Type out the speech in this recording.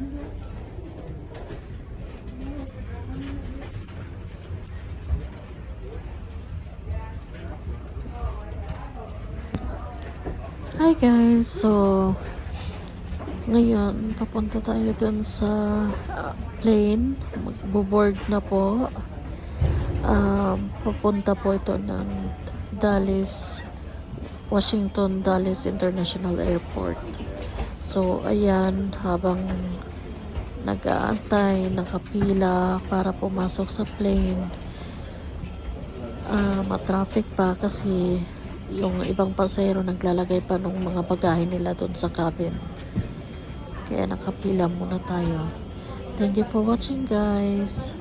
Hi guys, so ngayon papunta tayo dun sa plane, magbo-board na po. Papunta po ito ng Washington Dulles International Airport. So ayan, habang nag-aantay, nakapila para pumasok sa plane, matraffic pa kasi yung ibang pasahero naglalagay pa ng mga bagahe nila doon sa cabin. Kaya nakapila muna tayo. Thank you for watching guys.